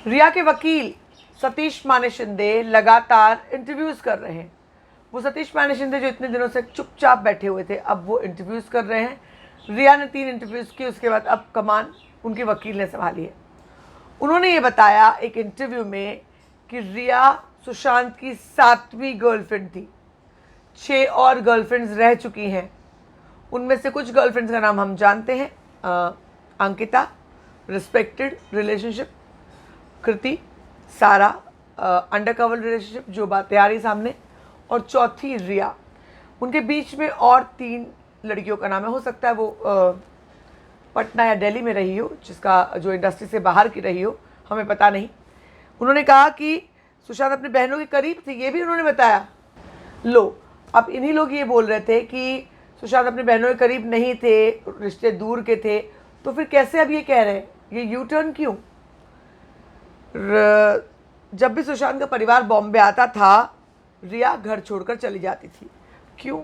रिया के वकील सतीश माने शिंदे लगातार इंटरव्यूज़ कर रहे हैं। वो सतीश माने शिंदे जो इतने दिनों से चुपचाप बैठे हुए थे, अब वो इंटरव्यूज़ कर रहे हैं। रिया ने 3 इंटरव्यूज़ किए, उसके बाद अब कमान उनके वकील ने संभाली है। उन्होंने ये बताया एक इंटरव्यू में कि रिया सुशांत की 7वीं गर्लफ्रेंड थी। 6 और गर्लफ्रेंड्स रह चुकी हैं। उनमें से कुछ गर्लफ्रेंड्स का नाम हम जानते हैं, अंकिता, रिस्पेक्टेड रिलेशनशिप, कृति, सारा, अंडर कवर रिलेशनशिप जो बातें आ रही सामने, और चौथी रिया। उनके बीच में और 3 लड़कियों का नाम है। हो सकता है वो पटना या दिल्ली में रही हो, जिसका जो इंडस्ट्री से बाहर की रही हो, हमें पता नहीं। उन्होंने कहा कि सुशांत अपनी बहनों के करीब थे, ये भी उन्होंने बताया। लो, अब इन्हीं लोग ये बोल रहे थे कि सुशांत अपनी बहनों के करीब नहीं थे, रिश्ते दूर के थे, तो फिर कैसे अब ये कह रहे हैं? ये यू टर्न क्यों? जब भी सुशांत का परिवार बॉम्बे आता था, रिया घर छोड़कर चली जाती थी। क्यों?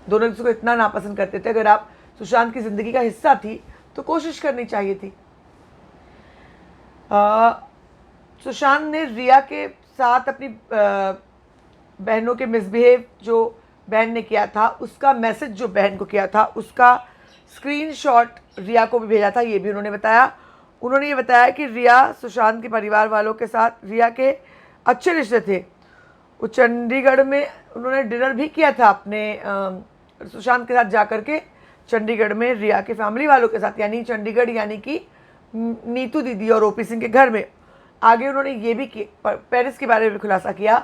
दोनों एक दूसरे को इतना नापसंद करते थे। अगर आप सुशांत की ज़िंदगी का हिस्सा थी तो कोशिश करनी चाहिए थी। सुशांत ने रिया के साथ अपनी बहनों के मिसबिहेव जो बहन ने किया था, उसका मैसेज जो बहन को किया था, उसका स्क्रीनशॉट रिया को भी भेजा था, ये भी उन्होंने बताया। उन्होंने ये बताया कि रिया सुशांत के परिवार वालों के साथ रिया के अच्छे रिश्ते थे। वो चंडीगढ़ में उन्होंने डिनर भी किया था अपने सुशांत के साथ जाकर के, चंडीगढ़ में रिया के फैमिली वालों के साथ, यानी चंडीगढ़ यानी कि नीतू दीदी और ओपी सिंह के घर में। आगे उन्होंने ये भी पेरिस के बारे में खुलासा किया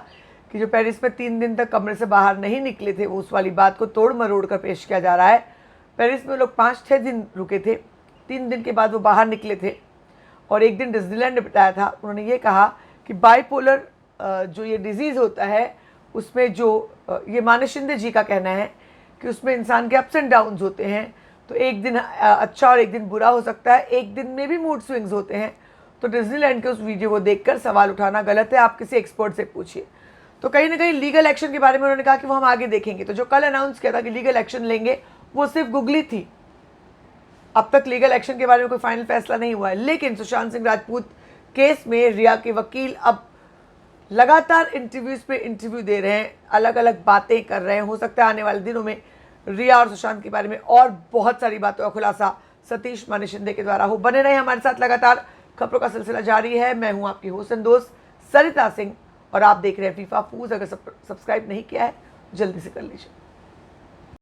कि जो पेरिस में 3 दिन तक कमरे से बाहर नहीं निकले थे, वो उस वाली बात को तोड़ मरोड़ कर पेश किया जा रहा है। पेरिस में लोग 5-6 दिन रुके थे, 3 दिन के बाद वो बाहर निकले थे। और एक दिन डिज्नीलैंड ने बताया था, उन्होंने ये कहा कि बाइपोलर जो ये डिजीज़ होता है, उसमें जो ये माने शिंदे जी का कहना है कि उसमें इंसान के अप्स एंड डाउन्स होते हैं। तो एक दिन अच्छा और एक दिन बुरा हो सकता है, एक दिन में भी मूड स्विंग्स होते हैं। तो डिज्नीलैंड के उस वीडियो को देखकर सवाल उठाना गलत है, आप किसी एक्सपर्ट से पूछिए। तो कहीं ना कहीं लीगल एक्शन के बारे में उन्होंने कहा कि वो हम आगे देखेंगे। तो जो कल अनाउंस किया था कि लीगल एक्शन लेंगे, वो सिर्फ गुगली थी। अब तक लीगल एक्शन के बारे में कोई फाइनल फैसला नहीं हुआ है। लेकिन सुशांत सिंह राजपूत केस में रिया के वकील अब लगातार इंटरव्यूज़ पे इंटरव्यू दे रहे हैं, अलग अलग बातें कर रहे हैं। हो सकता है आने वाले दिनों में रिया और सुशांत के बारे में और बहुत सारी बातों का खुलासा सतीश माने शिंदे के द्वारा हो। बने रहे हमारे साथ, लगातार खबरों का सिलसिला जारी है। मैं हूं आपकी होस्ट एंड दोस्त सरिता सिंह और आप देख रहे हैं फीफा फूज। अगर सब्सक्राइब नहीं किया है, जल्दी से कर लीजिए।